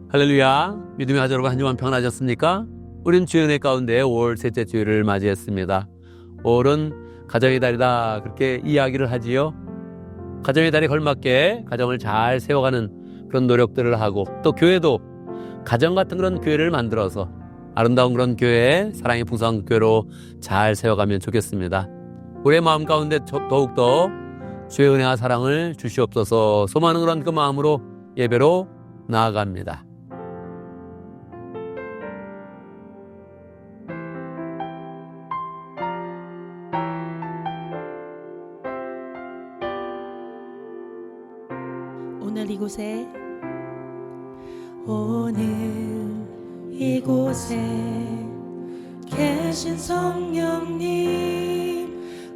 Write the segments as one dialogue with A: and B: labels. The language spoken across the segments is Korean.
A: 할렐루야. 믿음의 가족 여러분, 한 주간 평안하셨습니까? 우린 주연의 가운데 5월 셋째 주일을 맞이했습니다. 5월은 가정의 달이다, 그렇게 이야기를 하지요. 가정의 달에 걸맞게 가정을 잘 세워가는 그런 노력들을 하고, 또 교회도 가정 같은 그런 교회를 만들어서 아름다운 그런 교회, 사랑의 풍성한 교회로 잘 세워가면 좋겠습니다. 우리의 마음 가운데 더욱더 주의 은혜와 사랑을 주시옵소서 소망하는 그런 그 마음으로 예배로 나아갑니다.
B: 오늘 이곳에 계신 성령님,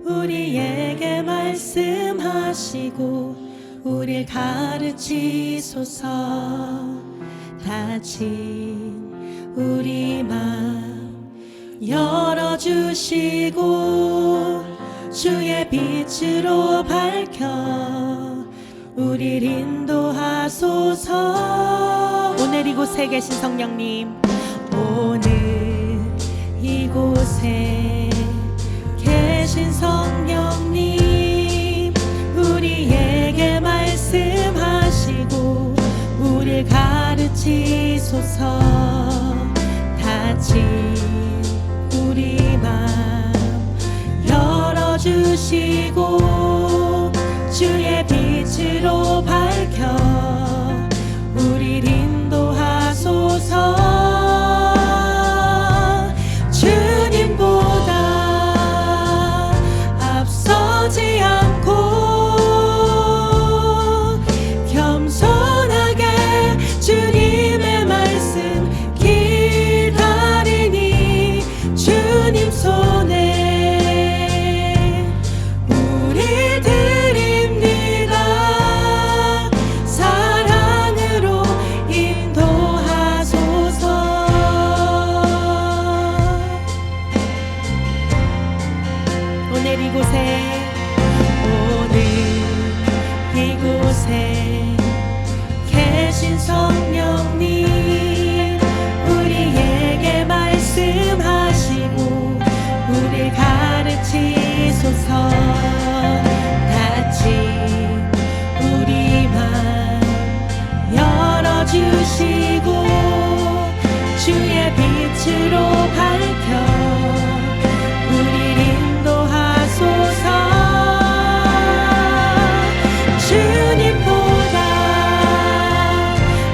B: 우리에게 말씀하시고 우릴 가르치소서. 닫힌 우리 맘 열어주시고 주의 빛으로 밝혀 우릴 인도하소서. 오늘 이곳에 계신 성령님, 오늘 이곳에 계신 성령님, 우리에게 말씀하시고 우릴 가르치소서. 닫힌 우리 맘 열어주시고 주의 빛으로 밝혀 우릴 인도하소서. 주님보다 앞서지 않고 겸손하게 주님의 말씀 기다리니 주님 손에 우리 드립니다. 사랑으로 인도하소서. 오늘 이곳에 계신 성령님, 우리에게 말씀하시고 우릴 가르치소서. 닫힌 우리 맘 열어주시고 주의 빛으로 밝혀 우릴 인도하소서. 주님보다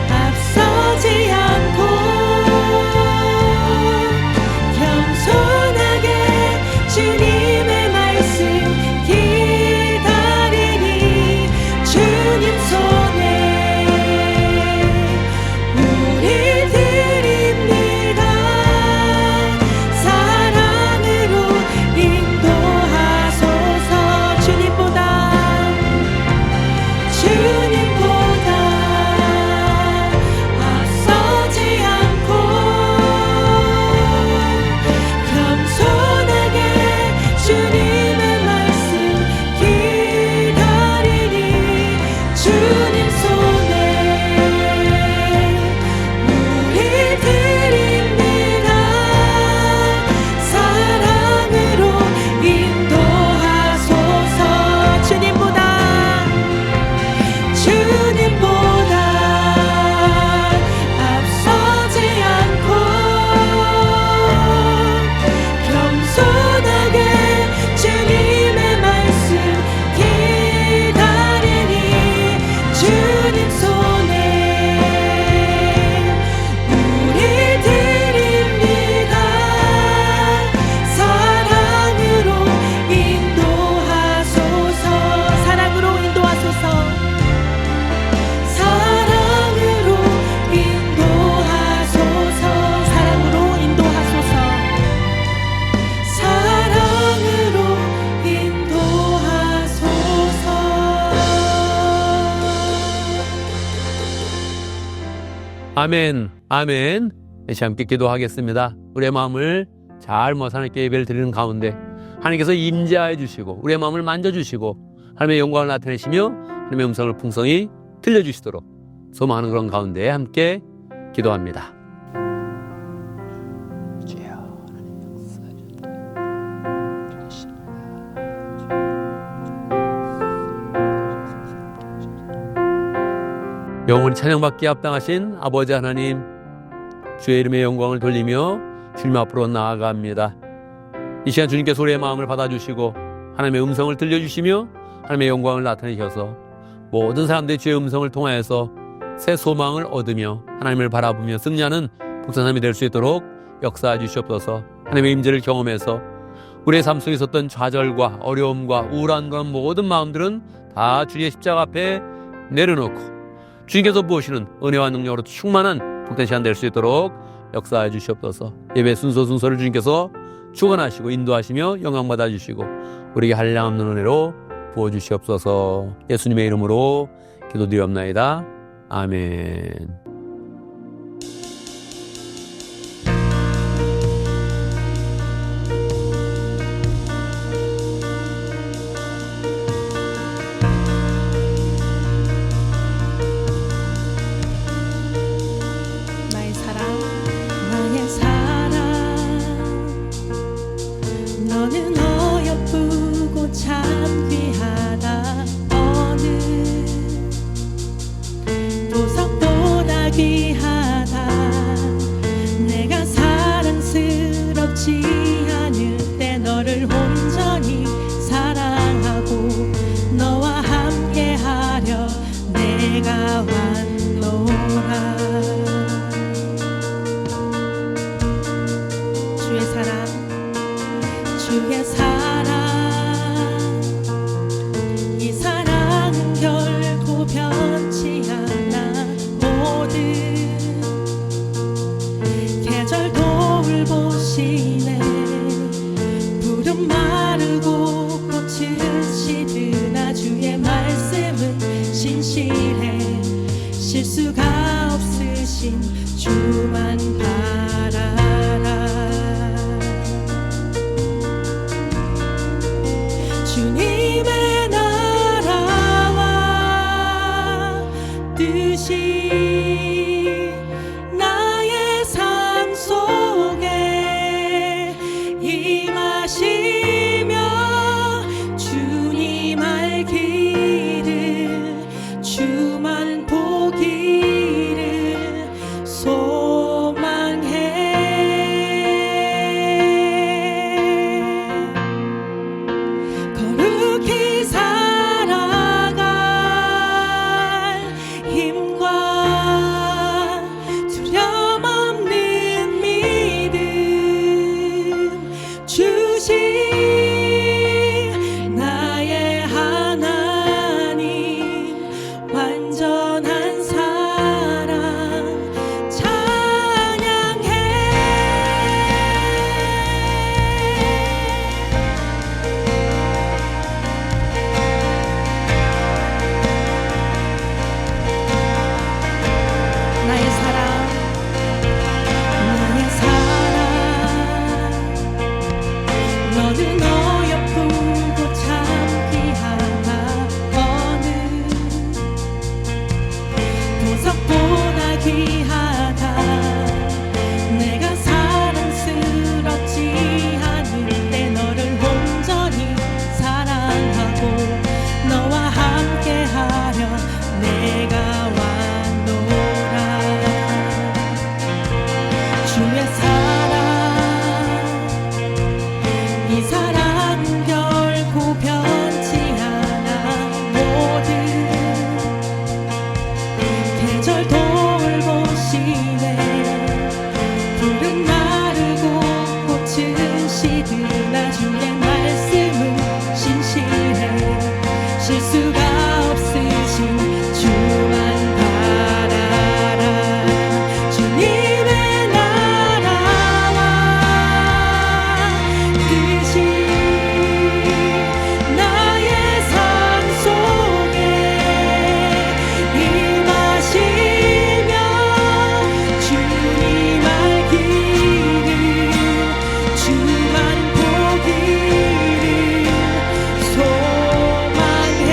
B: 앞서지 않고 겸손하게 주님의 말씀 기다리니 주님 손에 우리 드립니다. 사랑으로 인도하소서. 주님보다 앞서지 않고 겸손하게 주님의 말씀 기다리니 주님 손에 우리 드립니다. 사랑으로 인도하소서. 주님보다 앞서지 않고 겸손하게 주님의 말씀 기다리니 주님 손에 우리 드립니다. 사랑으로 인도하소서. 사랑으로 인도하소서. 사랑으로 인도하소서. 사랑으로 인도하소서. 사랑으로 인도하소서.
A: 아멘, 아멘. 다시 함께 기도하겠습니다. 우리의 마음을 잘 모아서 하나님께 예배를 드리는 가운데 하나님께서 임재하여 주시고 우리의 마음을 만져주시고 하나님의 영광을 나타내시며 하나님의 음성을 풍성히 들려주시도록 소망하는 그런 가운데 함께 기도합니다. 영원히 찬양받기에 합당하신 아버지 하나님, 주의 이름의 영광을 돌리며 주님 앞으로 나아갑니다. 이 시간 주님께서 우리의 마음을 받아주시고 하나님의 음성을 들려주시며 하나님의 영광을 나타내셔서 모든 사람들이 주의 음성을 통하여서 새 소망을 얻으며 하나님을 바라보며 승리하는 복사람이 될 수 있도록 역사해 주시옵소서. 하나님의 임재를 경험해서 우리의 삶 속에 있었던 좌절과 어려움과 우울한 그런 모든 마음들은 다 주의 십자가 앞에 내려놓고 주님께서 부으시는 은혜와 능력으로 충만한 복된 시간 될 수 있도록 역사해 주시옵소서. 예배 순서를 주님께서 주관하시고 인도하시며 영광 받아주시고 우리에게 한량없는 은혜로 부어주시옵소서. 예수님의 이름으로 기도드리옵나이다. 아멘.
B: 나의 사랑 너는 어여쁘고 참 귀하다. 어느 보석보다 귀하다. 내가 사랑스럽지 않을 때 너를 온전히 사랑하고 너와 함께하려 내가 왔노라. 주의 사랑 이 사랑은 결코 변치 않아. 모든 계절 돌보시네. 푸른 마르고 꽃은 시드나 주의 말씀은 신실해. 실수가 없으신 주만 바라라. 주님의 나라와 뜻이 나의 삶 속에 임하시며 주님 알기를 주만 보기를 소망해. 거룩히 살아갈 힘과 두려움 없는 믿음 주신 나의 하나님. 완전한 사랑 찬양해. 나의 사랑 너는 어여쁘고 참 귀하다. 어느 보석보다 귀하다. 내가 사랑스럽지 않을 때 너를 온전히 사랑하고 너와 함께하려 내가 왔노라. 주의 사랑 이 사랑은 결코 변치 않아. 모든 계절 돌보시네. 푸른 마르고 꽃은 시드나 주의 말씀은 신실해. 실수가 없으신 주만 바라라. 주님의 나라와 뜻이 나의 삶 속에 임하시며 주님 알기를 주만 보기를 소망해.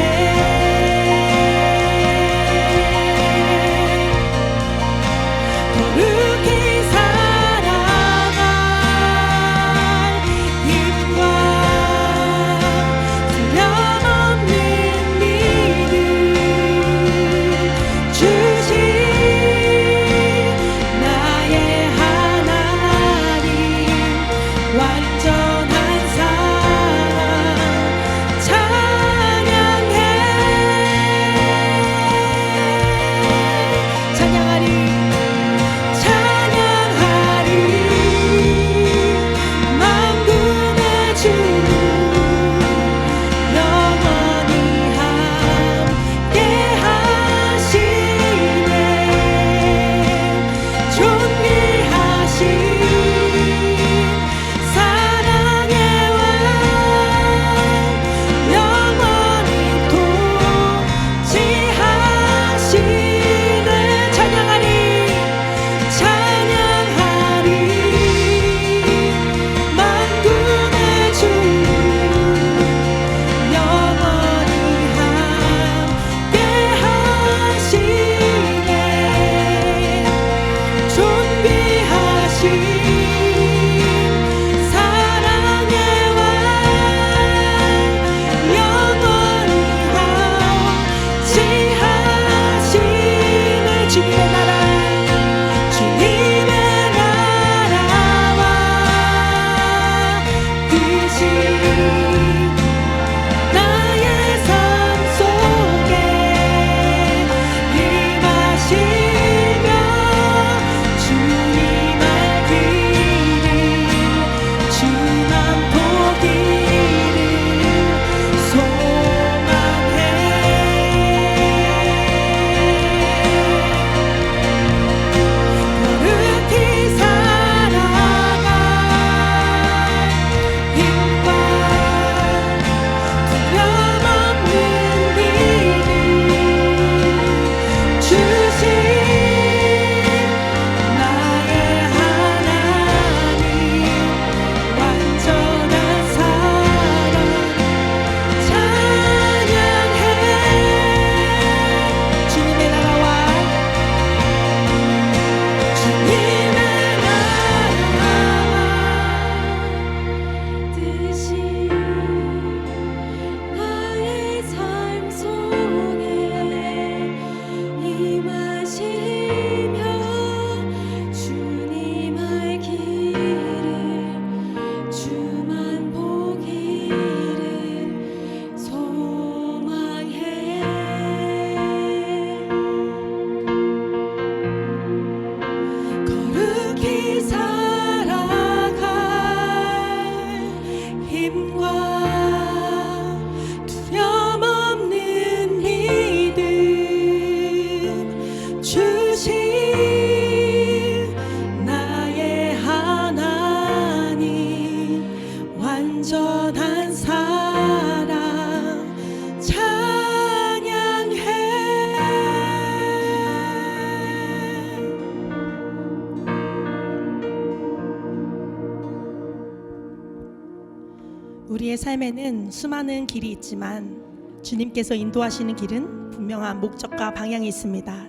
C: 우리의 삶에는 수많은 길이 있지만 주님께서 인도하시는 길은 분명한 목적과 방향이 있습니다.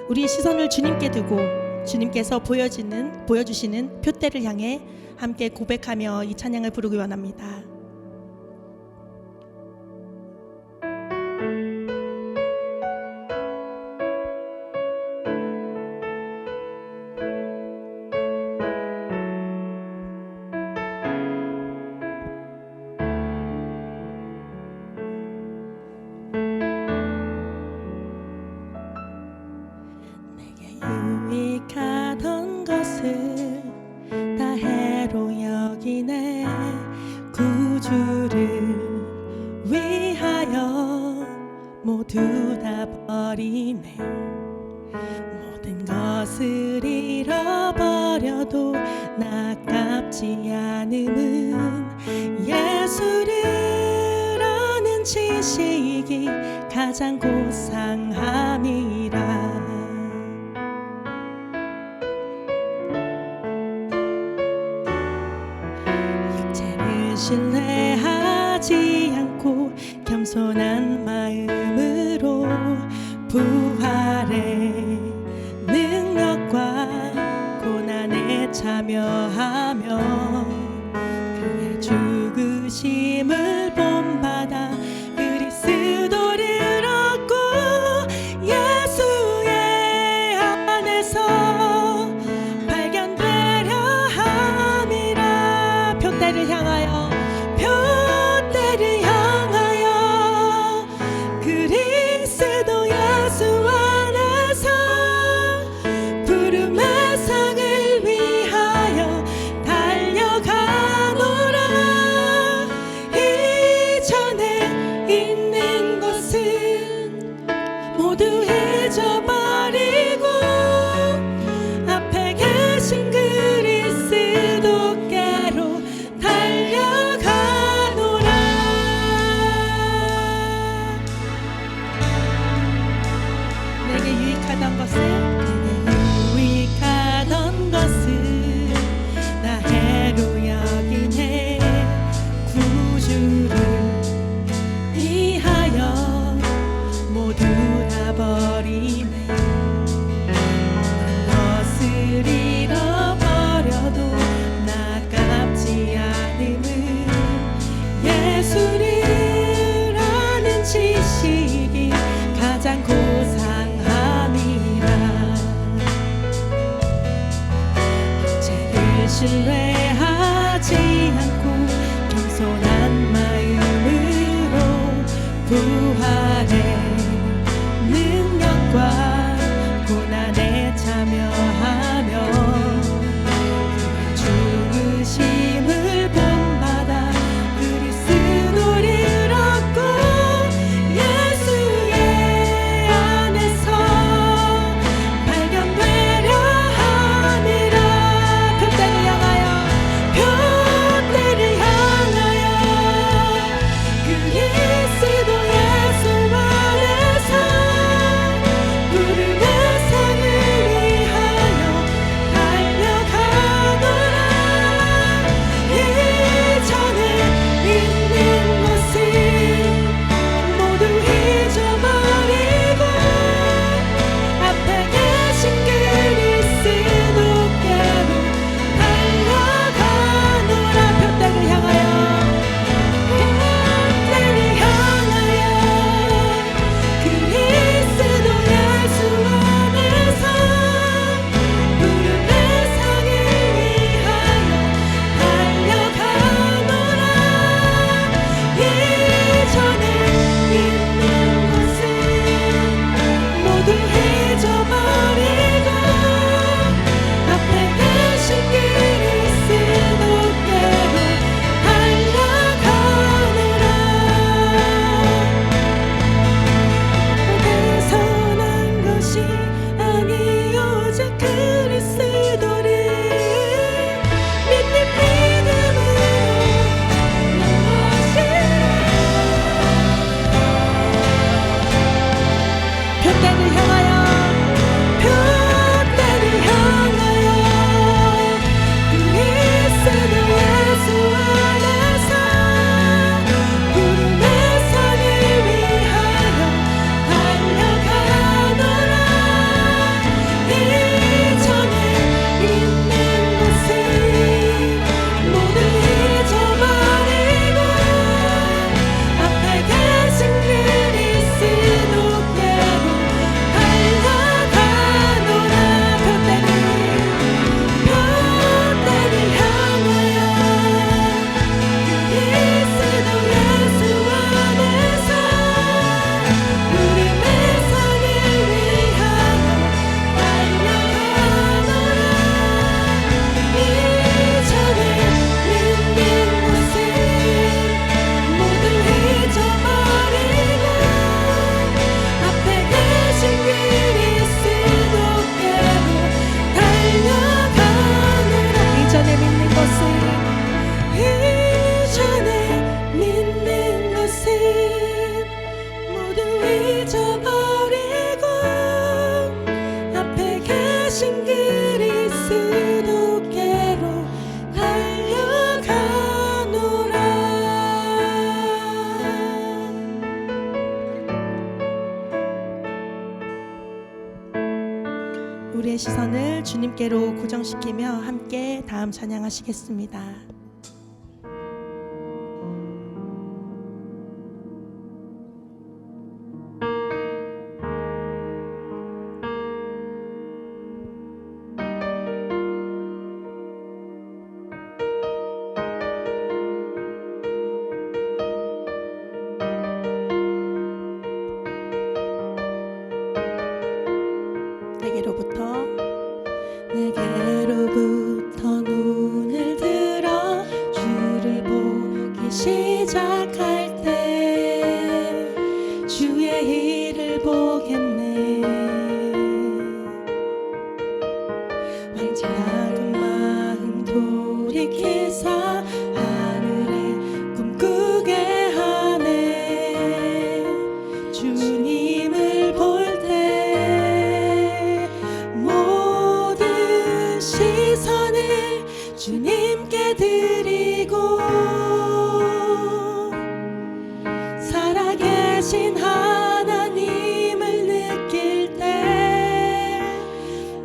C: 우리의 시선을 주님께 두고 주님께서 보여주시는 표대를 향해 함께 고백하며 이 찬양을 부르기 원합니다. 유익하던 것을 다 해로 여기네. 구주를 위하여 모두 다 버리네. 모든 것을 잃어버려도 아깝지 않음은 예수를 아는 지식이 가장 고상함이라. 신뢰하지 않고 겸손한 마음으로 부활의 능력과 고난에 참여하며 그의 죽으심을 본받아 그리스도를 얻고 예수의 안에서 발견되려 함이라. 표대를 향하여 그리스도 예수 안에서 부름의 상을 위하여 달려가노라. 이전에 있는 것은 모두 잊어버리고 앞에 계신 그리스도께로 달려가노라. 내게 유익하던 것을 나 해로 여기네. 구주를 위하여 모두 다 버리네. 것을 잃어버려도 아깝지 않음은 예수를 아는 지식이 가장 고상함이라. 죄를 신뢰하지 않고 겸손한 마음으로 부활의 능력과 고난에 참여하며 그의 죽으심을 본받아 그리스도를 얻고 예수의 안에서 발견되려 함이라. 표대를 향하여 그리스도 예수 안에서 부름의 상을 우리의 시선을 주님께로 고정시키며 함께 다음 찬양하시겠습니다. 내게로부터 눈을 들어 주를 보기 시작할 때 주의 일을 보겠네. 작은 마음 돌이키사 하늘에 꿈꾸게 하네. 주님을 볼 때 모든 시선을 주님께 드리고 살아계신 하나님을 느낄 때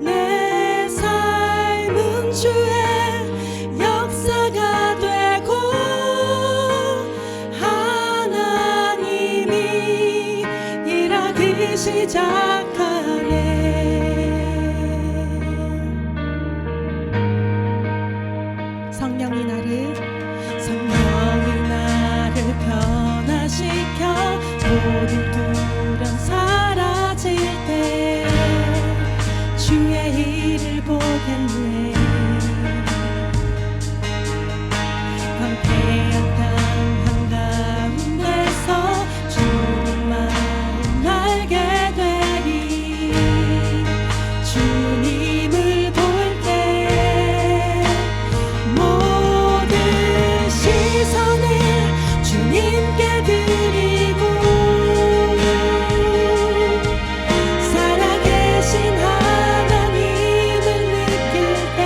C: 내 삶은 주의 역사가 되고 하나님이 일하기 시작하네. 성령이 나를 변화시켜 모든 두려움 사라질 때 주의 일을 보겠네. 황폐한 땅 한가운데서 주님 마음 알게 되리. 주님을 볼 때 모든 시선을 주님께 드리고 살아계신 하나님을 느낄 때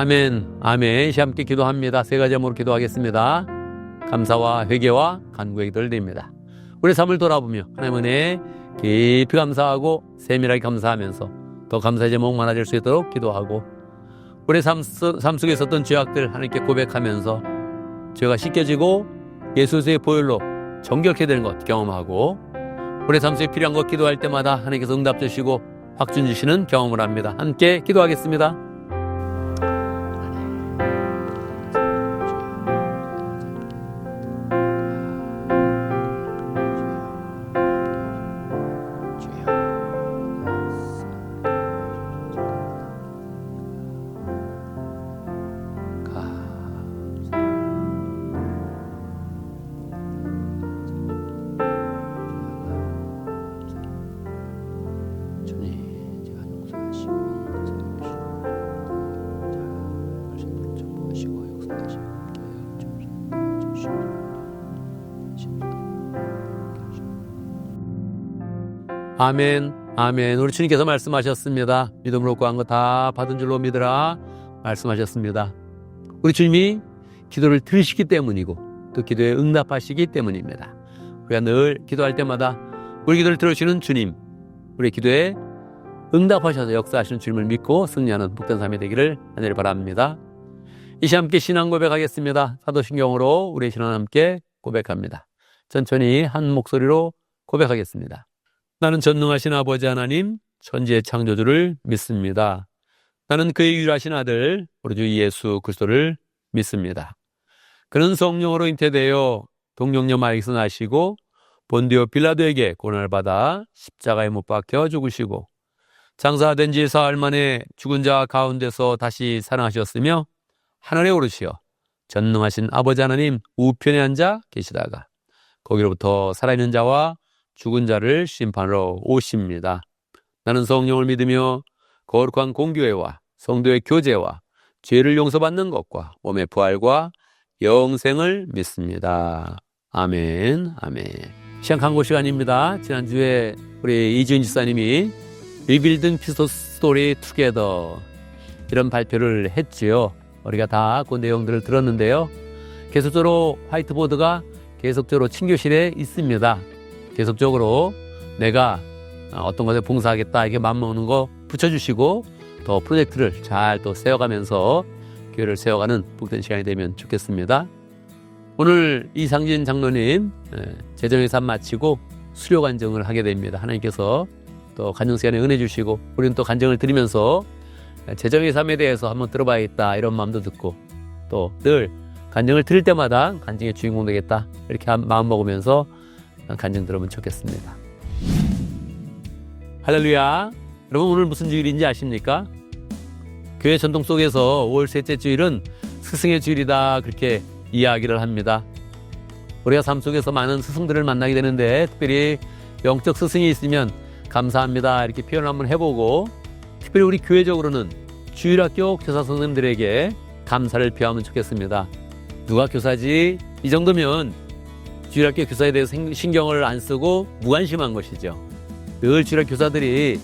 A: 아멘, 아멘. 시 함께 기도합니다. 세 가지 제목으로 기도하겠습니다. 감사와 회개와 간구의 기도를 드립니다. 우리 삶을 돌아보며 하나님 은혜에 깊이 감사하고 세밀하게 감사하면서 더 감사의 제목 많아질 수 있도록 기도하고, 우리 삶 속에 있었던 죄악들 하나님께 고백하면서 죄가 씻겨지고 예수의 보혈로 정결케 되는 것 경험하고, 우리 삶 속에 필요한 것 기도할 때마다 하나님께서 응답 주시고 확준 주시는 경험을 합니다. 함께 기도하겠습니다. 아멘, 아멘. 우리 주님께서 말씀하셨습니다. 믿음으로 구한 거 다 받은 줄로 믿으라 말씀하셨습니다. 우리 주님이 기도를 들으시기 때문이고 또 기도에 응답하시기 때문입니다. 우리가 늘 기도할 때마다 우리 기도를 들으시는 주님, 우리 기도에 응답하셔서 역사하시는 주님을 믿고 승리하는 복된 삶이 되기를 간절히 바랍니다. 이 시간 함께 신앙 고백하겠습니다. 사도신경으로 우리의 신앙 함께 고백합니다. 천천히 한 목소리로 고백하겠습니다. 나는 전능하신 아버지 하나님, 천지의 창조주를 믿습니다. 나는 그의 유일하신 아들 우리 주 예수 그리스도를 믿습니다. 그는 성령으로 잉태되어 동정녀 마리아에서 나시고 본디오 빌라도에게 고난을 받아 십자가에 못 박혀 죽으시고 장사된 지 사흘 만에 죽은 자 가운데서 다시 살아나셨으며 하늘에 오르시어 전능하신 아버지 하나님 우편에 앉아 계시다가 거기로부터 살아있는 자와 죽은 자를 심판하러 오십니다. 나는 성령을 믿으며 거룩한 공교회와 성도의 교제와 죄를 용서받는 것과 몸의 부활과 영생을 믿습니다. 아멘, 아멘. 시간 강고 시간입니다. 지난주에 우리 이주인 집사님이 리빌딩 피스 스토리 투게더 이런 발표를 했지요. 우리가 다 그 내용들을 들었는데요. 계속적으로 화이트보드가 계속적으로 친교실에 있습니다. 계속적으로 내가 어떤 것에 봉사하겠다 이렇게 마음먹는 거 붙여주시고 더 프로젝트를 잘 또 세워가면서 교회를 세워가는 복된 시간이 되면 좋겠습니다. 오늘 이상진 장로님 재정의 삶 마치고 수료 간증을 하게 됩니다. 하나님께서 또 간증 시간에 은혜 주시고 우리는 또 간증을 드리면서 재정의 삶에 대해서 한번 들어봐야겠다 이런 마음도 듣고 또 늘 간증을 들을 때마다 간증의 주인공 되겠다 이렇게 마음 먹으면서 간증 들으면 좋겠습니다. 할렐루야. 여러분 오늘 무슨 주일인지 아십니까? 교회 전통 속에서 5월 셋째 주일은 스승의 주일이다 그렇게 이야기를 합니다. 우리가 삶 속에서 많은 스승들을 만나게 되는데 특별히 영적 스승이 있으면 감사합니다 이렇게 표현 한번 해보고, 특별히 우리 교회적으로는 주일학교 교사 선생님들에게 감사를 표하면 좋겠습니다. 누가 교사지? 이 정도면 주일학교 교사에 대해서 신경을 안 쓰고 무관심한 것이죠. 늘 주일학교 교사들이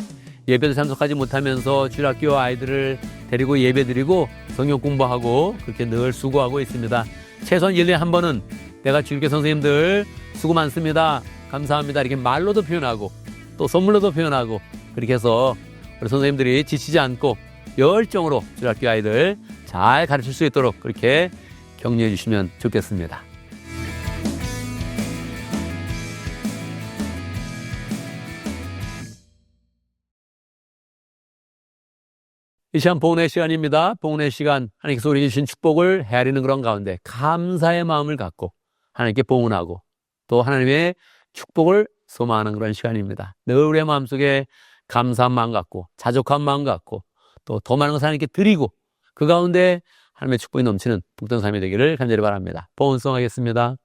A: 예배도 참석하지 못하면서 주일학교 아이들을 데리고 예배드리고 성경 공부하고 그렇게 늘 수고하고 있습니다. 최소한 1년에 한 번은 내가 주일학교 선생님들 수고 많습니다, 감사합니다 이렇게 말로도 표현하고 또 선물로도 표현하고 그렇게 해서 우리 선생님들이 지치지 않고 열정으로 주일학교 아이들 잘 가르칠 수 있도록 그렇게 격려해 주시면 좋겠습니다. 이 시간 봉헌의 시간입니다. 봉헌의 시간, 하나님께서 우리에게 주신 축복을 헤아리는 그런 가운데 감사의 마음을 갖고 하나님께 봉헌하고 또 하나님의 축복을 소망하는 그런 시간입니다. 늘 우리의 마음속에 감사한 마음 갖고 자족한 마음 갖고 또 더 많은 것을 하나님께 드리고 그 가운데 하나님의 축복이 넘치는 복된 삶이 되기를 간절히 바랍니다. 봉헌송하겠습니다.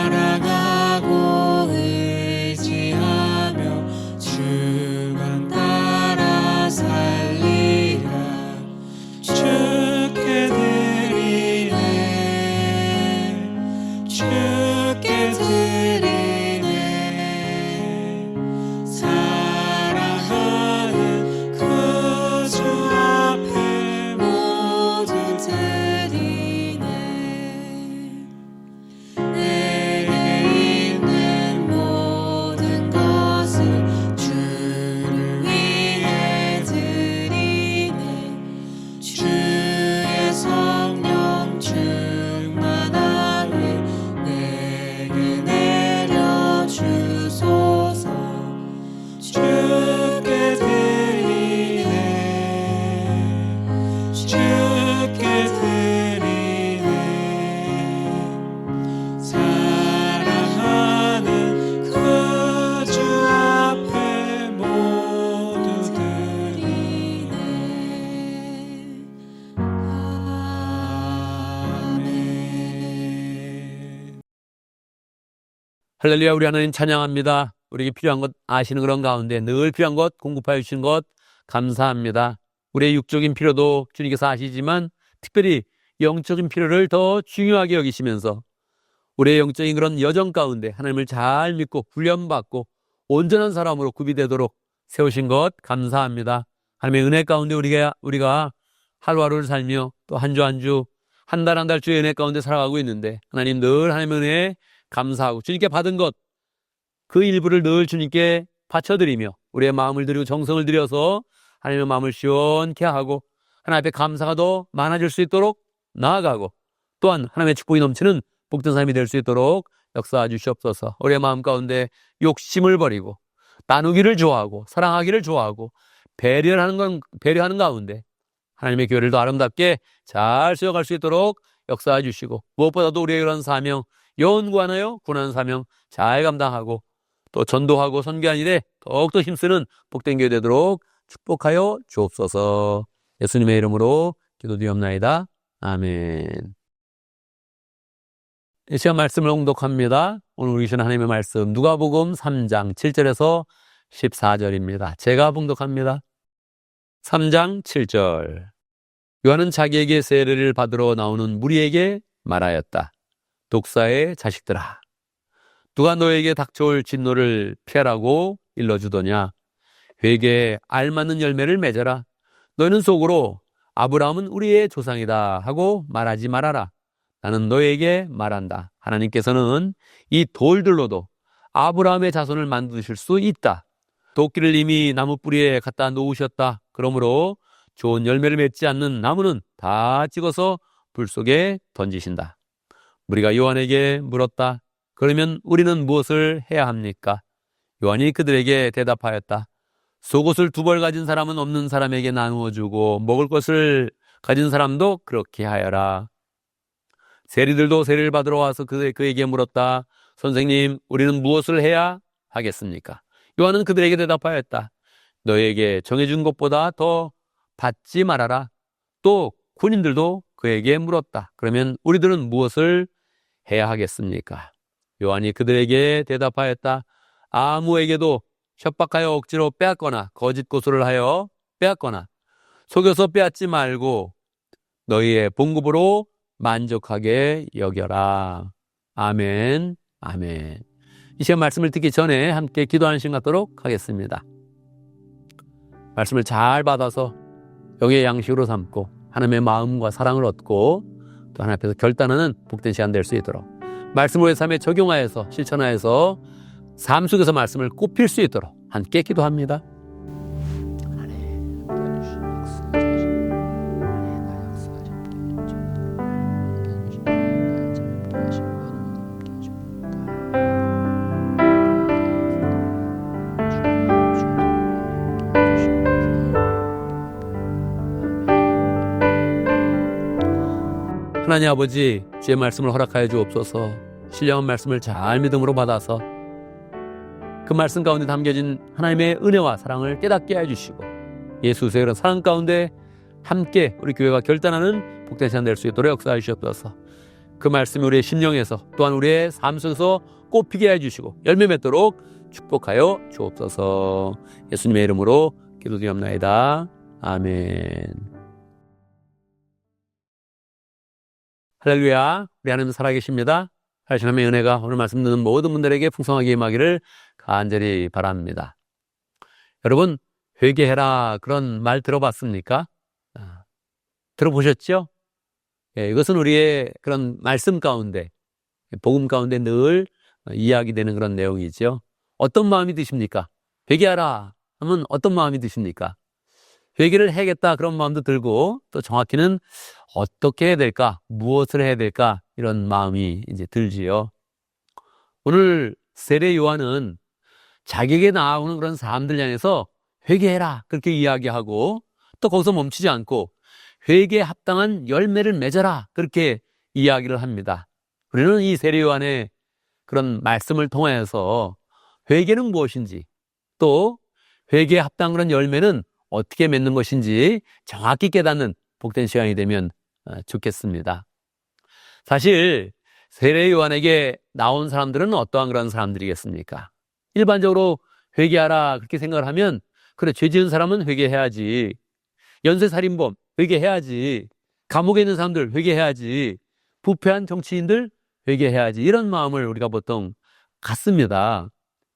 B: 사랑하고 의지하며 주만
A: 할렐루야, 우리 하나님 찬양합니다. 우리에게 필요한 것 아시는 그런 가운데 늘 필요한 것 공급하여 주신 것 감사합니다. 우리의 육적인 필요도 주님께서 아시지만 특별히 영적인 필요를 더 중요하게 여기시면서 우리의 영적인 그런 여정 가운데 하나님을 잘 믿고 훈련받고 온전한 사람으로 구비되도록 세우신 것 감사합니다. 하나님의 은혜 가운데 우리가 하루하루를 살며 또 한 주 한 주, 한 달 한 달 주의 은혜 가운데 살아가고 있는데 하나님 늘 하나님의 은혜에 감사하고 주님께 받은 것 그 일부를 늘 주님께 바쳐드리며 우리의 마음을 드리고 정성을 들여서 하나님의 마음을 시원케 하고 하나님 앞에 감사가 더 많아질 수 있도록 나아가고 또한 하나님의 축복이 넘치는 복된 삶이 될 수 있도록 역사해 주시옵소서. 우리의 마음 가운데 욕심을 버리고 나누기를 좋아하고 사랑하기를 좋아하고 배려하는 가운데 하나님의 교회를 더 아름답게 잘 세워갈 수 있도록 역사해 주시고 무엇보다도 우리의 그런 사명 연구하나요? 군하는 사명 잘 감당하고 또 전도하고 선교하는 일에 더욱더 힘쓰는 복된 교회 되도록 축복하여 주옵소서. 예수님의 이름으로 기도드리옵나이다. 아멘. 이 시간 말씀을 봉독합니다. 오늘 우리 주신 하나님의 말씀 누가복음 3장 7절에서 14절입니다. 제가 봉독합니다. 3장 7절. 요한은 자기에게 세례를 받으러 나오는 무리에게 말하였다. 독사의 자식들아, 누가 너에게 닥쳐올 진노를 피하라고 일러주더냐? 회개에 알맞는 열매를 맺어라. 너희는 속으로 아브라함은 우리의 조상이다 하고 말하지 말아라. 나는 너에게 말한다. 하나님께서는 이 돌들로도 아브라함의 자손을 만드실 수 있다. 도끼를 이미 나무 뿌리에 갖다 놓으셨다. 그러므로 좋은 열매를 맺지 않는 나무는 다 찍어서 불 속에 던지신다. 무리가 요한에게 물었다. 그러면 우리는 무엇을 해야 합니까? 요한이 그들에게 대답하였다. 속옷을 2벌 가진 사람은 없는 사람에게 나누어 주고 먹을 것을 가진 사람도 그렇게 하여라. 세리들도 세례를 받으러 와서 그에게 물었다. 선생님, 우리는 무엇을 해야 하겠습니까? 요한은 그들에게 대답하였다. 너에게 정해준 것보다 더 받지 말아라. 또 군인들도 그에게 물었다. 그러면 우리들은 무엇을 해야 하겠습니까? 요한이 그들에게 대답하였다. 아무에게도 협박하여 억지로 빼앗거나 거짓 고소를 하여 빼앗거나 속여서 빼앗지 말고 너희의 봉급으로 만족하게 여겨라. 아멘. 아멘. 이 시간 말씀을 듣기 전에 함께 기도하는 시간 갖도록 하겠습니다. 말씀을 잘 받아서 영의 양식으로 삼고 하나님의 마음과 사랑을 얻고 또 하나님 앞에서 결단하는 복된 시간 될 수 있도록 말씀을 삶에 적용하여서 실천하여서 삶 속에서 말씀을 꼽힐 수 있도록 함께 기도합니다. 하나님 아버지, 주의 말씀을 허락하여 주옵소서. 신령한 말씀을 잘 믿음으로 받아서 그 말씀 가운데 담겨진 하나님의 은혜와 사랑을 깨닫게 해주시고 예수의 그런 사랑 가운데 함께 우리 교회가 결단하는 복된 시간 될 수 있도록 역사해 주시옵소서. 그 말씀이 우리의 심령에서 또한 우리의 삶 속에서 꽃피게 해주시고 열매 맺도록 축복하여 주옵소서. 예수님의 이름으로 기도드리옵나이다. 아멘. 할렐루야. 우리 하나님 살아계십니다. 하나님의 은혜가 오늘 말씀 듣는 모든 분들에게 풍성하게 임하기를 간절히 바랍니다. 여러분, 회개해라 그런 말 들어봤습니까? 들어보셨죠? 이것은 우리의 그런 말씀 가운데 복음 가운데 늘 이야기되는 그런 내용이죠. 어떤 마음이 드십니까? 회개하라 하면 어떤 마음이 드십니까? 회개를 해야겠다 그런 마음도 들고 또 정확히는 어떻게 해야 될까? 무엇을 해야 될까? 이런 마음이 이제 들지요. 오늘 세례 요한은 자기에게 나오는 그런 사람들 향해서 회개해라 그렇게 이야기하고 또 거기서 멈추지 않고 회개에 합당한 열매를 맺어라 그렇게 이야기를 합니다. 우리는 이 세례 요한의 그런 말씀을 통해서 회개는 무엇인지 또 회개에 합당한 그런 열매는 어떻게 맺는 것인지 정확히 깨닫는 복된 시간이 되면 좋겠습니다. 사실 세례 요한에게 나온 사람들은 어떠한 그런 사람들이겠습니까? 일반적으로 회개하라 그렇게 생각을 하면 그래, 죄 지은 사람은 회개해야지. 연쇄살인범 회개해야지. 감옥에 있는 사람들 회개해야지. 부패한 정치인들 회개해야지. 이런 마음을 우리가 보통 갖습니다.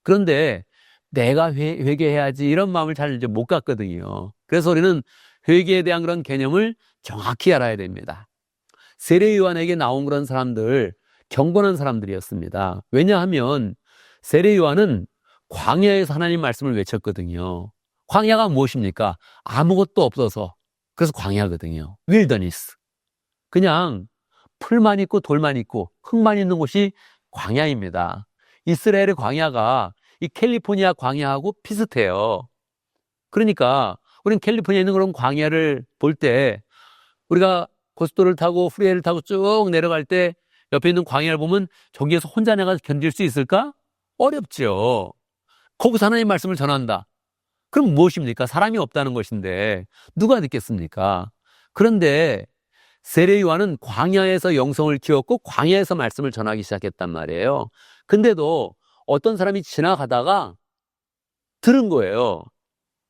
A: 그런데 내가 회개해야지 이런 마음을 잘 이제 못 갖거든요. 그래서 우리는 회개에 대한 그런 개념을 정확히 알아야 됩니다. 세례 요한에게 나온 그런 사람들 경건한 사람들이었습니다. 왜냐하면 세례 요한은 광야에서 하나님 말씀을 외쳤거든요. 광야가 무엇입니까? 아무것도 없어서. 그래서 광야거든요. 윌더니스. 그냥 풀만 있고 돌만 있고 흙만 있는 곳이 광야입니다. 이스라엘의 광야가 이 캘리포니아 광야하고 비슷해요. 그러니까 우리는 캘리포니아에 있는 그런 광야를 볼 때 우리가 고속도로를 타고 프리웨이를 타고 쭉 내려갈 때 옆에 있는 광야를 보면 저기에서 혼자 내가 견딜 수 있을까? 어렵죠. 거기서 하나님의 말씀을 전한다. 그럼 무엇입니까? 사람이 없다는 것인데 누가 듣겠습니까? 그런데 세례 요한은 광야에서 영성을 키웠고 광야에서 말씀을 전하기 시작했단 말이에요. 근데도 어떤 사람이 지나가다가 들은 거예요.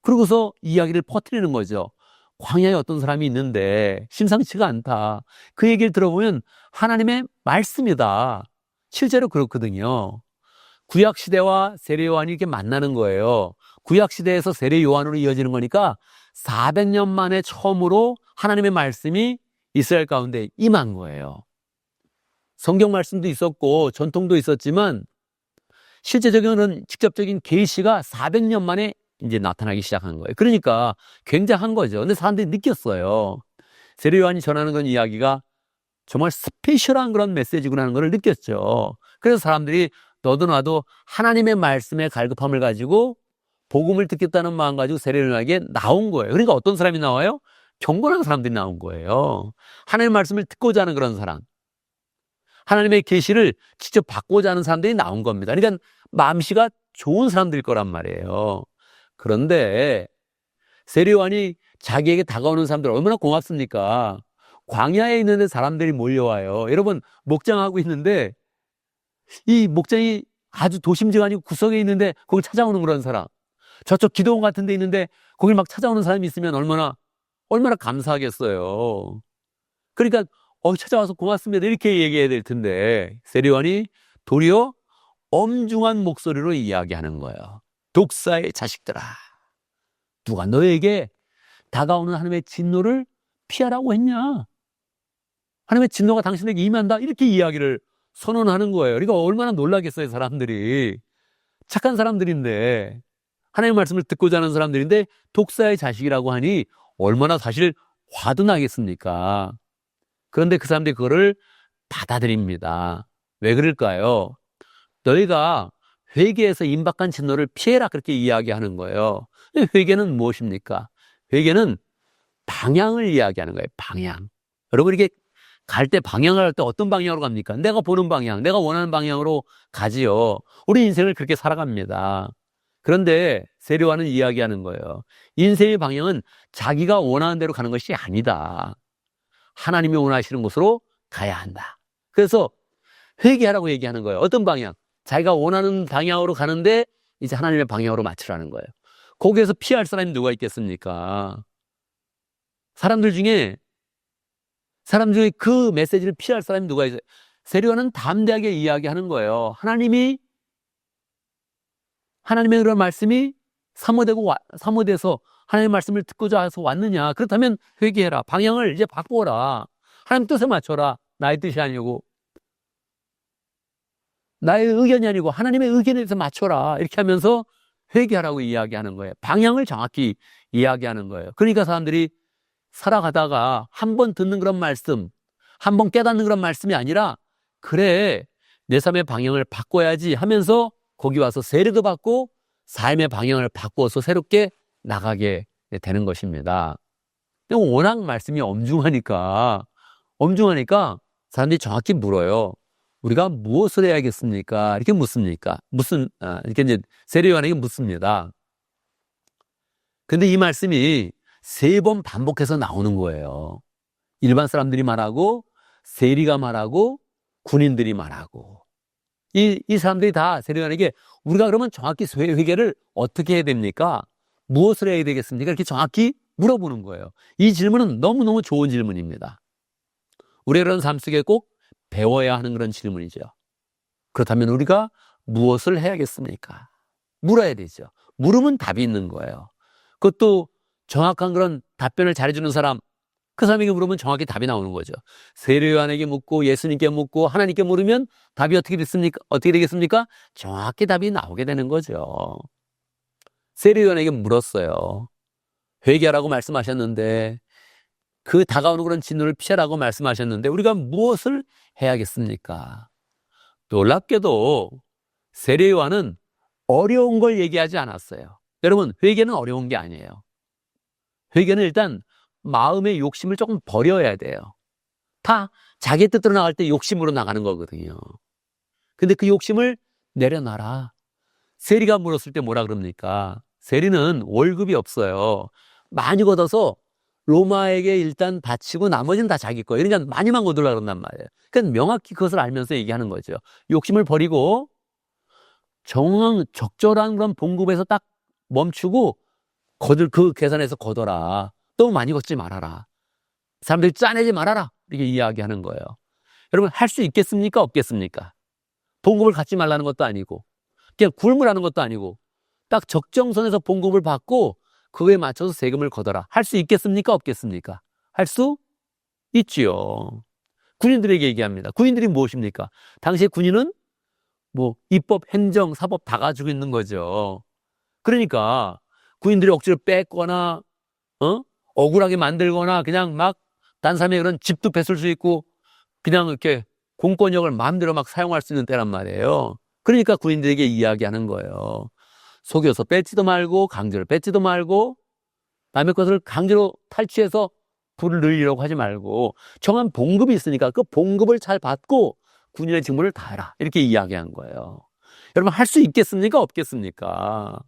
A: 그러고서 이야기를 퍼뜨리는 거죠. 광야에 어떤 사람이 있는데 심상치가 않다. 그 얘기를 들어보면 하나님의 말씀이다. 실제로 그렇거든요. 구약시대와 세례 요한이 이렇게 만나는 거예요. 구약시대에서 세례 요한으로 이어지는 거니까 400년 만에 처음으로 하나님의 말씀이 이스라엘 가운데 임한 거예요. 성경 말씀도 있었고 전통도 있었지만 실제적인 직접적인 계시가 400년 만에 이제 나타나기 시작한 거예요. 그러니까 굉장한 거죠. 근데 사람들이 느꼈어요. 세례 요한이 전하는 건 이야기가 정말 스페셜한 그런 메시지구나 하는 걸 느꼈죠. 그래서 사람들이 너도 나도 하나님의 말씀의 갈급함을 가지고 복음을 듣겠다는 마음 가지고 세례 요한에게 나온 거예요. 그러니까 어떤 사람이 나와요? 경건한 사람들이 나온 거예요. 하나님의 말씀을 듣고자 하는 그런 사람. 하나님의 계시를 직접 받고자 하는 사람들이 나온 겁니다. 그러니까 마음씨가 좋은 사람들일 거란 말이에요. 그런데 세례 요한이 자기에게 다가오는 사람들 얼마나 고맙습니까? 광야에 있는데 사람들이 몰려와요. 여러분 목장하고 있는데 이 목장이 아주 도심지가 아니고 구석에 있는데 거기 찾아오는 그런 사람, 저쪽 기도원 같은 데 있는데 거길 막 찾아오는 사람이 있으면 얼마나 감사하겠어요. 그러니까 찾아와서 고맙습니다 이렇게 얘기해야 될 텐데 세례 요한이 도리어 엄중한 목소리로 이야기하는 거예요. 독사의 자식들아, 누가 너에게 다가오는 하나님의 진노를 피하라고 했냐? 하나님의 진노가 당신에게 임한다 이렇게 이야기를 선언하는 거예요. 그러니까 얼마나 놀라겠어요. 사람들이 착한 사람들인데 하나님의 말씀을 듣고자 하는 사람들인데 독사의 자식이라고 하니 얼마나 사실 화도 나겠습니까? 그런데 그 사람들이 그거를 받아들입니다. 왜 그럴까요? 너희가 회개에서 임박한 진노를 피해라 그렇게 이야기하는 거예요. 회개는 무엇입니까? 회개는 방향을 이야기하는 거예요. 방향. 여러분 이게 갈 때 방향을 할 때 어떤 방향으로 갑니까? 내가 보는 방향, 내가 원하는 방향으로 가지요. 우리 인생을 그렇게 살아갑니다. 그런데 세례 요한은 이야기하는 거예요. 인생의 방향은 자기가 원하는 대로 가는 것이 아니다. 하나님이 원하시는 곳으로 가야 한다. 그래서 회개하라고 얘기하는 거예요. 어떤 방향? 자기가 원하는 방향으로 가는데 이제 하나님의 방향으로 맞추라는 거예요. 거기에서 피할 사람이 누가 있겠습니까? 사람들 중에 그 메시지를 피할 사람이 누가 있어요? 세례 요한은 담대하게 이야기하는 거예요. 하나님의 그런 말씀이 사모돼서 하나님의 말씀을 듣고자 해서 왔느냐? 그렇다면 회개해라. 방향을 이제 바꿔라. 하나님 뜻에 맞춰라. 나의 뜻이 아니고 나의 의견이 아니고 하나님의 의견에 대해서 맞춰라. 이렇게 하면서 회개하라고 이야기하는 거예요. 방향을 정확히 이야기하는 거예요. 그러니까 사람들이 살아가다가 한 번 듣는 그런 말씀, 한 번 깨닫는 그런 말씀이 아니라 그래, 내 삶의 방향을 바꿔야지 하면서 거기 와서 세례도 받고 삶의 방향을 바꿔서 새롭게 나가게 되는 것입니다. 워낙 말씀이 엄중하니까 사람들이 정확히 물어요. 우리가 무엇을 해야겠습니까? 이렇게 묻습니까? 이렇게 이제 세례 요한에게 묻습니다. 근데 이 말씀이 3번 반복해서 나오는 거예요. 일반 사람들이 말하고 세리가 말하고 군인들이 말하고 이 사람들이 다 세례요한에게 우리가 그러면 정확히 회개를 어떻게 해야 됩니까? 무엇을 해야 되겠습니까? 이렇게 정확히 물어보는 거예요. 이 질문은 너무너무 좋은 질문입니다. 우리가 그런 삶 속에 꼭 배워야 하는 그런 질문이죠. 그렇다면 우리가 무엇을 해야겠습니까? 물어야 되죠. 물으면 답이 있는 거예요. 그것도 정확한 그런 답변을 잘해주는 사람, 그 사람에게 물으면 정확히 답이 나오는 거죠. 세례요한에게 묻고 예수님께 묻고 하나님께 물으면 답이 어떻게 됐습니까? 어떻게 되겠습니까? 정확히 답이 나오게 되는 거죠. 세례요한에게 물었어요. 회개하라고 말씀하셨는데, 그 다가오는 그런 진노를 피하라고 말씀하셨는데 우리가 무엇을 해야겠습니까? 놀랍게도 세례요한은 어려운 걸 얘기하지 않았어요. 여러분, 회개는 어려운 게 아니에요. 회개는 일단 마음의 욕심을 조금 버려야 돼요. 다 자기 뜻대로 나갈 때 욕심으로 나가는 거거든요. 근데 그 욕심을 내려놔라. 세리가 물었을 때 뭐라 그럽니까? 세리는 월급이 없어요. 많이 걷어서 로마에게 일단 바치고 나머지는 다 자기 거예요. 그러니까 많이만 거두려고 그런단 말이에요. 그러니까 명확히 그것을 알면서 얘기하는 거죠. 욕심을 버리고 적절한 그런 봉급에서 딱 멈추고 그 계산에서 걷어라. 너무 많이 걷지 말아라. 사람들이 짜내지 말아라. 이렇게 이야기하는 거예요. 여러분, 할 수 있겠습니까? 없겠습니까? 봉급을 갖지 말라는 것도 아니고 그냥 굶으라는 것도 아니고 딱 적정선에서 봉급을 받고 그거에 맞춰서 세금을 걷어라. 할 수 있겠습니까? 없겠습니까? 할 수 있지요. 군인들에게 얘기합니다. 군인들이 무엇입니까? 당시에 군인은 뭐 입법, 행정, 사법 다 가지고 있는 거죠. 그러니까 군인들이 억지로 뺏거나 억울하게 만들거나 그냥 막 단 사람의 그런 집도 뺏을 수 있고 그냥 이렇게 공권력을 마음대로 막 사용할 수 있는 때란 말이에요. 그러니까 군인들에게 이야기하는 거예요. 속여서 뺏지도 말고 강제로 뺏지도 말고 남의 것을 강제로 탈취해서 부를 늘리려고 하지 말고 정한 봉급이 있으니까 그 봉급을 잘 받고 군인의 직무를 다해라. 이렇게 이야기한 거예요. 여러분, 할 수 있겠습니까? 없겠습니까?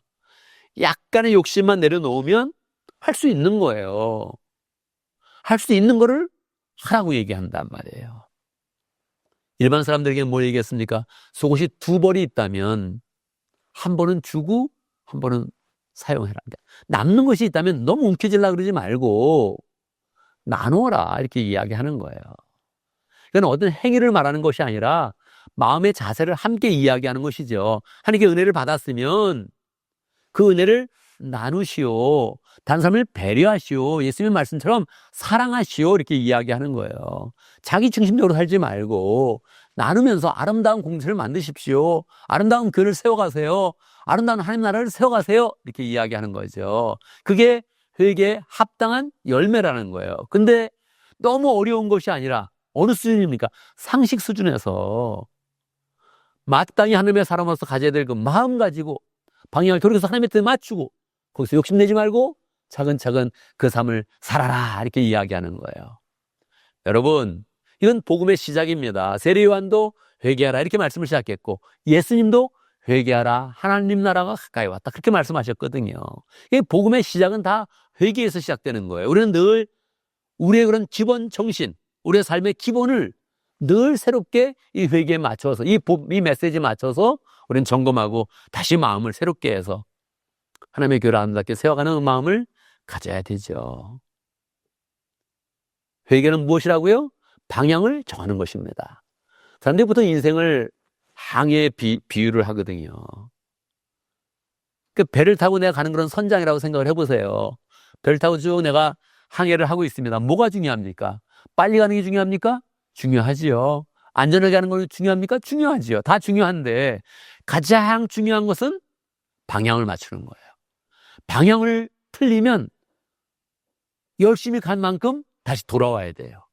A: 약간의 욕심만 내려놓으면 할 수 있는 거예요. 할 수 있는 거를 하라고 얘기한단 말이에요. 일반 사람들에게는 뭘 얘기했습니까? 속옷이 두 벌이 있다면 한 번은 주고 한 번은 사용해라. 남는 것이 있다면 너무 움켜쥐려고 그러지 말고 나누어라. 이렇게 이야기하는 거예요. 이건 어떤 행위를 말하는 것이 아니라 마음의 자세를 함께 이야기하는 것이죠. 하나님께 은혜를 받았으면 그 은혜를 나누시오. 다른 사람을 배려하시오. 예수님의 말씀처럼 사랑하시오. 이렇게 이야기하는 거예요. 자기 중심적으로 살지 말고 나누면서 아름다운 공동체를 만드십시오. 아름다운 교회를 세워가세요. 아름다운 하나님 나라를 세워가세요. 이렇게 이야기하는 거죠. 그게 회개에 합당한 열매라는 거예요. 근데 너무 어려운 것이 아니라 어느 수준입니까? 상식 수준에서 마땅히 하나님의 사람으로서 가져야 될 그 마음 가지고 방향을 돌이켜서 하나님의 뜻에 맞추고 거기서 욕심내지 말고 차근차근 그 삶을 살아라. 이렇게 이야기하는 거예요. 여러분, 이건 복음의 시작입니다. 세례요한도 회개하라 이렇게 말씀을 시작했고 예수님도 회개하라 하나님 나라가 가까이 왔다 그렇게 말씀하셨거든요. 이 복음의 시작은 다 회개에서 시작되는 거예요. 우리는 늘 우리의 그런 기본 정신, 우리의 삶의 기본을 늘 새롭게 이 회개에 맞춰서 이 메시지에 맞춰서 우리는 점검하고 다시 마음을 새롭게 해서 하나님의 교회를 아름답게 세워가는 마음을 가져야 되죠. 회개는 무엇이라고요? 방향을 정하는 것입니다. 사람들이 보통 인생을 항해에 비유를 하거든요. 그 배를 타고 내가 가는 그런 선장이라고 생각을 해보세요. 배를 타고 쭉 내가 항해를 하고 있습니다. 뭐가 중요합니까? 빨리 가는 게 중요합니까? 중요하지요. 안전하게 가는 건 중요합니까? 중요하지요. 다 중요한데 가장 중요한 것은 방향을 맞추는 거예요. 방향을 틀리면 열심히 간 만큼 다시 돌아와야 돼요.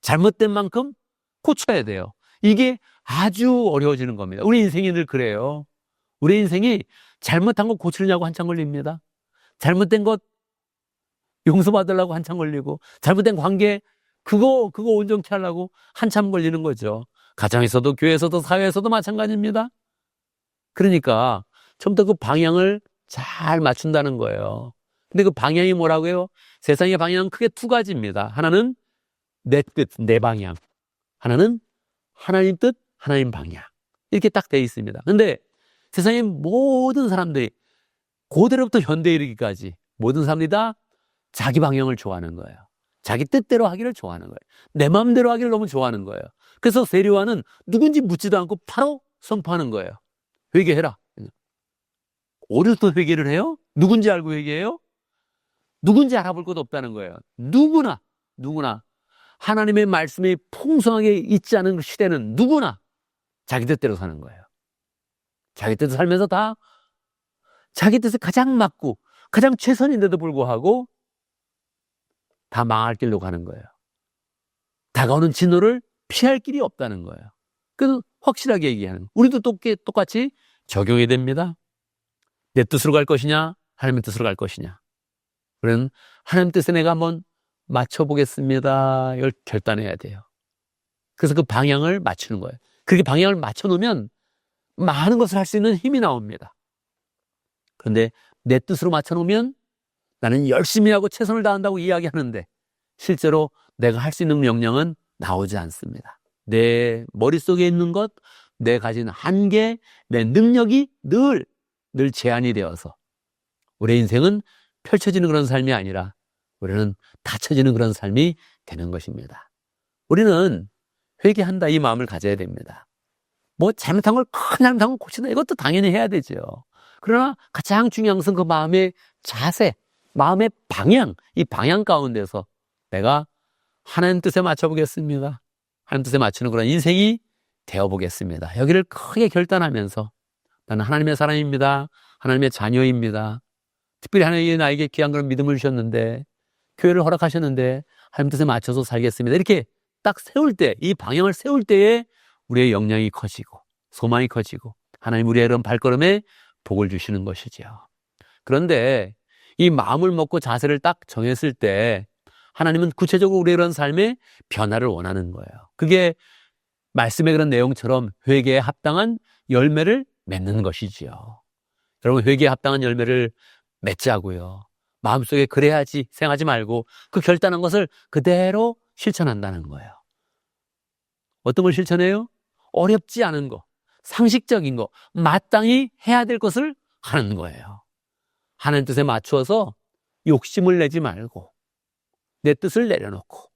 A: 잘못된 만큼 고쳐야 돼요. 이게 아주 어려워지는 겁니다. 우리 인생이 늘 그래요. 우리 인생이 잘못한 거 고치려고 한참 걸립니다. 잘못된 것 용서받으려고 한참 걸리고 잘못된 관계 그거 온전케 하려고 한참 걸리는 거죠. 가정에서도 교회에서도 사회에서도 마찬가지입니다. 그러니까 처음부터 그 방향을 잘 맞춘다는 거예요. 근데 그 방향이 뭐라고요? 세상의 방향은 크게 두 가지입니다. 하나는 내 뜻, 내 방향. 하나는 하나님 뜻, 하나님 방향. 이렇게 딱 돼 있습니다. 근데 세상의 모든 사람들이 고대로부터 현대에 이르기까지 모든 사람들이 다 자기 방향을 좋아하는 거예요. 자기 뜻대로 하기를 좋아하는 거예요. 내 마음대로 하기를 너무 좋아하는 거예요. 그래서 세리와는 누군지 묻지도 않고 바로 선포하는 거예요. 회개해라. 어디서 회개를 해요? 누군지 알고 회개해요? 누군지 알아볼 것도 없다는 거예요. 누구나 하나님의 말씀이 풍성하게 있지 않은 시대는 누구나 자기 뜻대로 사는 거예요. 자기 뜻대로 살면서 다 자기 뜻에 가장 맞고 가장 최선인데도 불구하고 다 망할 길로 가는 거예요. 다가오는 진노를 피할 길이 없다는 거예요. 그래서 확실하게 얘기하는 거예요. 우리도 똑같이 적용해야 됩니다. 내 뜻으로 갈 것이냐 하나님의 뜻으로 갈 것이냐. 우리는 하나님 뜻에 내가 한번 맞춰보겠습니다. 이걸 결단해야 돼요. 그래서 그 방향을 맞추는 거예요. 그렇게 방향을 맞춰놓으면 많은 것을 할 수 있는 힘이 나옵니다. 그런데 내 뜻으로 맞춰놓으면 나는 열심히 하고 최선을 다한다고 이야기하는데 실제로 내가 할 수 있는 명령은 나오지 않습니다. 내 머릿속에 있는 것, 내 가진 한계, 내 능력이 늘 제한이 되어서 우리의 인생은 펼쳐지는 그런 삶이 아니라 우리는 닫혀지는 그런 삶이 되는 것입니다. 우리는 회개한다 이 마음을 가져야 됩니다. 뭐 잘못한 걸 큰 잘못한 걸 고친다 이것도 당연히 해야 되죠. 그러나 가장 중요한 것은 그 마음의 자세, 마음의 방향, 이 방향 가운데서 내가 하나님 뜻에 맞춰보겠습니다. 하나님 뜻에 맞추는 그런 인생이 되어보겠습니다. 여기를 크게 결단하면서 나는 하나님의 사람입니다. 하나님의 자녀입니다. 특별히 하나님이 나에게 귀한 그런 믿음을 주셨는데 교회를 허락하셨는데 하나님 뜻에 맞춰서 살겠습니다. 이렇게 딱 세울 때, 이 방향을 세울 때에 우리의 역량이 커지고 소망이 커지고 하나님 우리의 이런 발걸음에 복을 주시는 것이죠. 그런데 이 마음을 먹고 자세를 딱 정했을 때 하나님은 구체적으로 우리의 이런 삶의 변화를 원하는 거예요. 그게 말씀의 그런 내용처럼 회개에 합당한 열매를 맺는 것이지요. 여러분 회개에 합당한 열매를 맺자고요. 마음속에 그래야지 생각하지 말고 그 결단한 것을 그대로 실천한다는 거예요. 어떤 걸 실천해요? 어렵지 않은 거, 상식적인 거, 마땅히 해야 될 것을 하는 거예요. 하나님 뜻에 맞추어서 욕심을 내지 말고 내 뜻을 내려놓고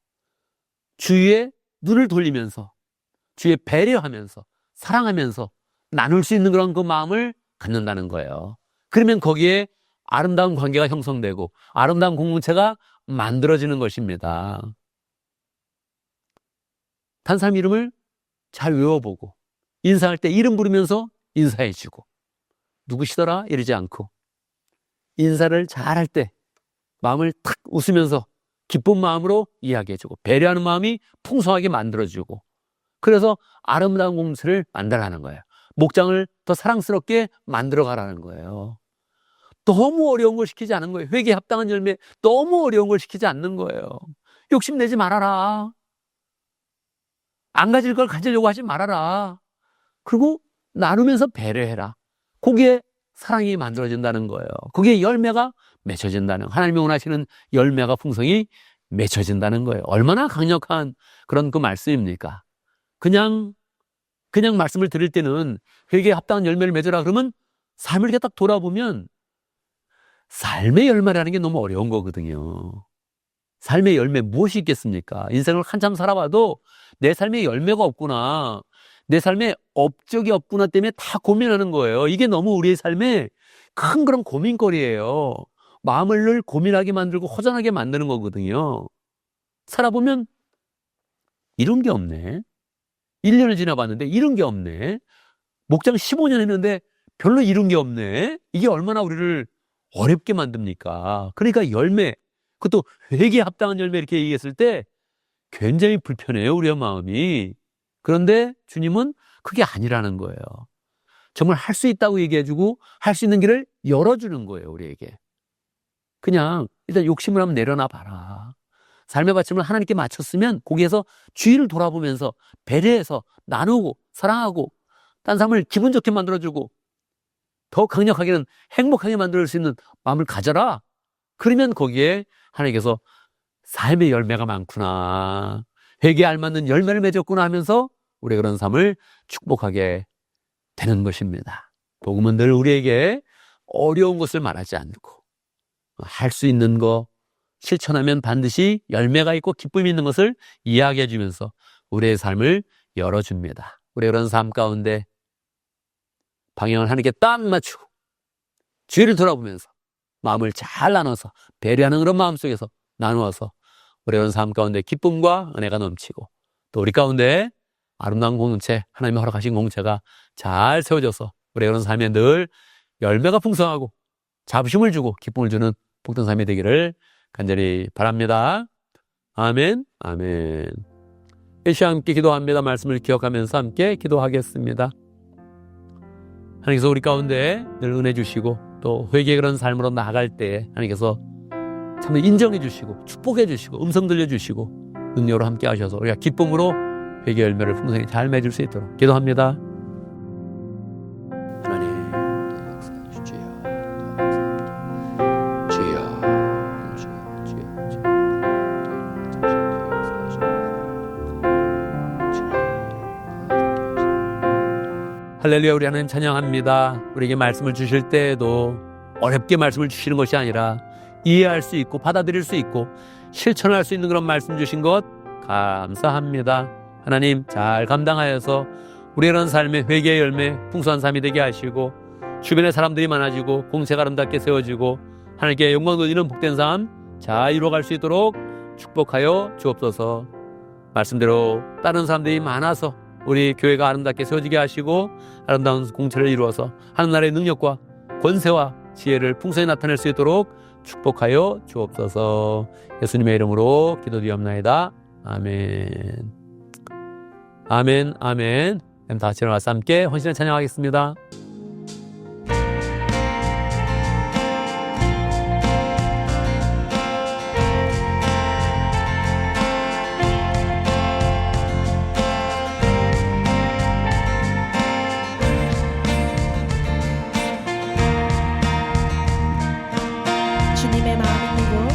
A: 주위에 눈을 돌리면서 주위에 배려하면서 사랑하면서 나눌 수 있는 그런 그 마음을 갖는다는 거예요. 그러면 거기에 아름다운 관계가 형성되고 아름다운 공동체가 만들어지는 것입니다. 다른 사람 이름을 잘 외워보고 인사할 때 이름 부르면서 인사해주고 누구시더라 이러지 않고 인사를 잘할 때 마음을 탁 웃으면서 기쁜 마음으로 이야기해주고 배려하는 마음이 풍성하게 만들어주고 그래서 아름다운 공동체를 만들어가는 거예요. 목장을 더 사랑스럽게 만들어가라는 거예요. 너무 어려운 걸 시키지 않은 거예요. 회개에 합당한 열매 너무 어려운 걸 시키지 않는 거예요. 욕심내지 말아라. 안 가질 걸 가지려고 하지 말아라. 그리고 나누면서 배려해라. 거기에 사랑이 만들어진다는 거예요. 거기에 열매가 맺혀진다는, 하나님이 원하시는 열매가 풍성히 맺혀진다는 거예요. 얼마나 강력한 그런 그 말씀입니까? 그냥 말씀을 드릴 때는 회개에 합당한 열매를 맺으라 그러면 삶을 이렇게 딱 돌아보면 삶의 열매라는 게 너무 어려운 거거든요. 삶의 열매 무엇이 있겠습니까? 인생을 한참 살아봐도 내 삶에 열매가 없구나, 내 삶에 업적이 없구나 때문에 다 고민하는 거예요. 이게 너무 우리의 삶에 큰 그런 고민거리예요. 마음을 늘 고민하게 만들고 허전하게 만드는 거거든요. 살아보면 이런 게 없네. 1년을 지나봤는데 이런 게 없네. 목장 15년 했는데 별로 이런 게 없네. 이게 얼마나 우리를 어렵게 만듭니까? 그러니까 열매, 그것도 회개에 합당한 열매 이렇게 얘기했을 때 굉장히 불편해요, 우리의 마음이. 그런데 주님은 그게 아니라는 거예요. 정말 할 수 있다고 얘기해주고 할 수 있는 길을 열어주는 거예요, 우리에게. 그냥 일단 욕심을 한번 내려놔 봐라. 삶의 받침을 하나님께 맞췄으면 거기에서 주위를 돌아보면서 배려해서 나누고 사랑하고 딴 사람을 기분 좋게 만들어주고 더 강력하게는 행복하게 만들 수 있는 마음을 가져라. 그러면 거기에 하나님께서 삶의 열매가 많구나, 회개에 알맞는 열매를 맺었구나 하면서 우리가 그런 삶을 축복하게 되는 것입니다. 복음은 늘 우리에게 어려운 것을 말하지 않고 할 수 있는 거, 실천하면 반드시 열매가 있고 기쁨이 있는 것을 이야기해 주면서 우리의 삶을 열어줍니다. 우리의 그런 삶 가운데 방향을 하나님께 딱 맞추고 주위를 돌아보면서 마음을 잘 나눠서 배려하는 그런 마음 속에서 나누어서 우리의 그런 삶 가운데 기쁨과 은혜가 넘치고 또 우리 가운데 아름다운 공동체, 하나님이 허락하신 공동체가 잘 세워져서 우리의 그런 삶에 늘 열매가 풍성하고 자부심을 주고 기쁨을 주는 복된 삶이 되기를 간절히 바랍니다. 아멘, 아멘. 이 시간 함께 기도합니다. 말씀을 기억하면서 함께 기도하겠습니다. 하나님께서 우리 가운데 늘 은혜 주시고 또 회개의 그런 삶으로 나아갈 때 하나님께서 참 인정해 주시고 축복해 주시고 음성 들려주시고 능력으로 함께 하셔서 우리가 기쁨으로 회개 열매를 풍성히 잘 맺을 수 있도록 기도합니다. 할렐루야. 우리 하나님 찬양합니다. 우리에게 말씀을 주실 때에도 어렵게 말씀을 주시는 것이 아니라 이해할 수 있고 받아들일 수 있고 실천할 수 있는 그런 말씀 주신 것 감사합니다. 하나님 잘 감당하여서 우리의 그런 삶의 회개의 열매 풍성한 삶이 되게 하시고 주변에 사람들이 많아지고 공체가 아름답게 세워지고 하나님께 영광 돌리는 복된 삶 잘 이루어갈 수 있도록 축복하여 주옵소서. 말씀대로 다른 사람들이 많아서 우리 교회가 아름답게 세워지게 하시고 아름다운 공체를 이루어서 하늘나라의 능력과 권세와 지혜를 풍성히 나타낼 수 있도록 축복하여 주옵소서. 예수님의 이름으로 기도드리옵나이다. 아멘. 아멘, 아멘. 다 같이 일어나서 함께 헌신을 찬양하겠습니다.
C: 주님의 마음 있는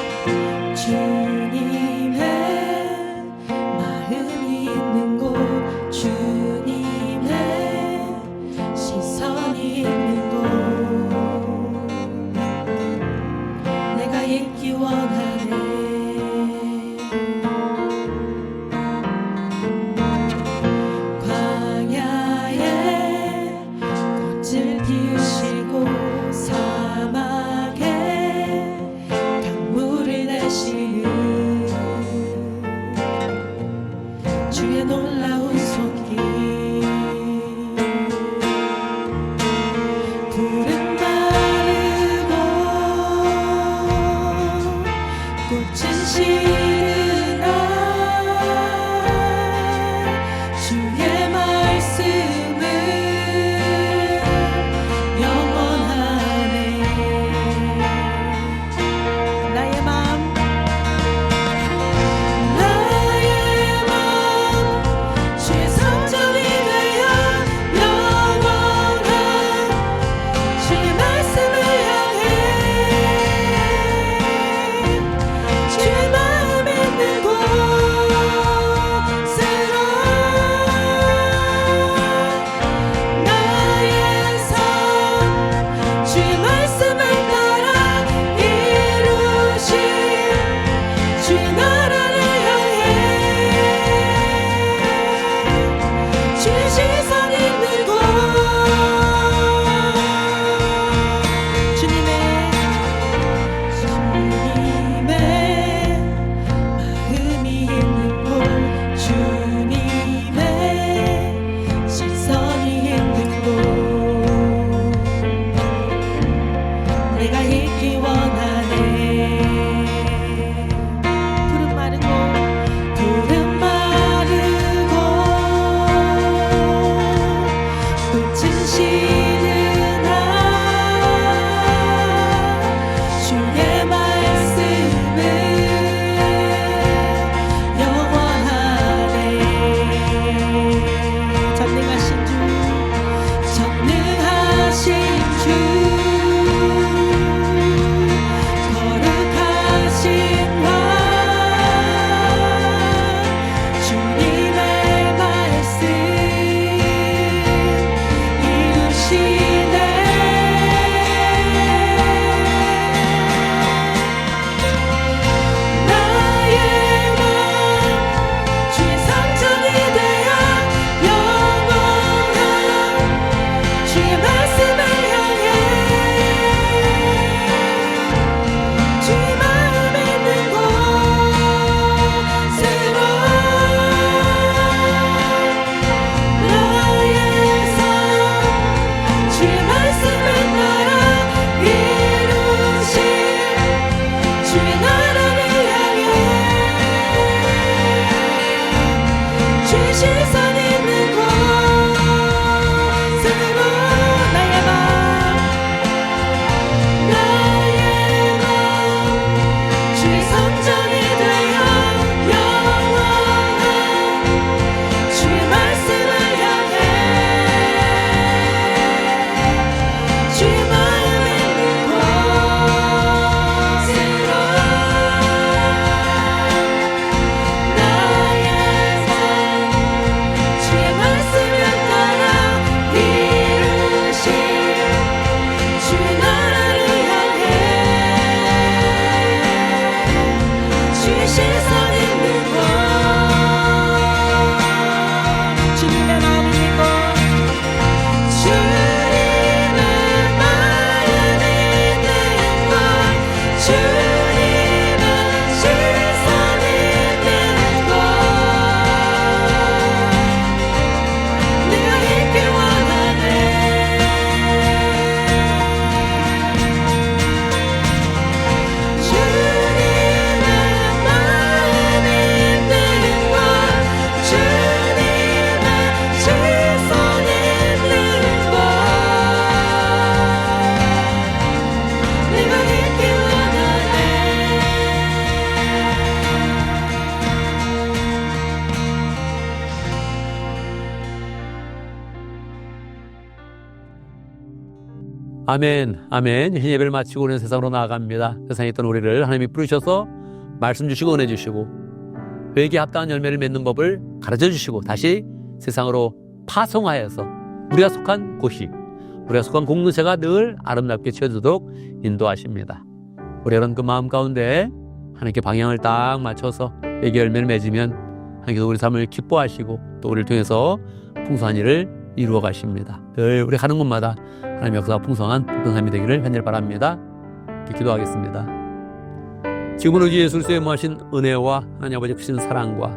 C: 곳,
B: 주님의 마음 있는 곳, 주님의 시선 있는 곳, 내가 있기 원하네. 광야에 꽃을 피우시고 사막에 강물을 내시는 주의 놀라운 손길, 푸른 마르고 꽃은 시는 날 주의 말씀은 영원하네.
C: 나의 마음
B: 나의 마음
A: 아멘, 아멘. 이 예배를 마치고 우리는 세상으로 나아갑니다. 세상에 있던 우리를 하나님이 부르셔서 말씀 주시고 은혜 주시고 회개에 합당한 열매를 맺는 법을 가르쳐 주시고 다시 세상으로 파송하여서 우리가 속한 곳이, 우리가 속한 공동체가 늘 아름답게 채워지도록 인도하십니다. 우리는 그 마음 가운데 하나님께 방향을 딱 맞춰서 회개 열매를 맺으면 하나님께서 우리 삶을 기뻐하시고 또 우리를 통해서 풍성한 일을 이루어 가십니다. 늘 우리 가는 곳마다 하나님 역사가 풍성한 삶이 되기를 간절히 바랍니다. 기도하겠습니다. 지금은 우리 예수 그리스도의 모하신 은혜와 하나님 아버지 크신 사랑과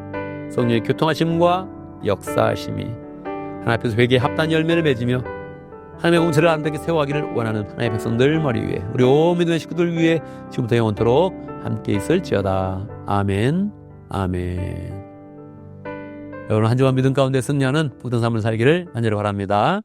A: 성령의 교통하심과 역사하심이 하나님 앞에서 회개에 합당한 열매를 맺으며 하나님의 공체를 아름답게 세워가기를 원하는 하나님의 백성들 머리 위에 우리 온 믿음의 식구들 위에 지금부터 영원토록 함께 있을지어다. 아멘, 아멘. 여러분 한 주간 믿음 가운데 승리하는 복된 삶을 살기를 간절히 바랍니다.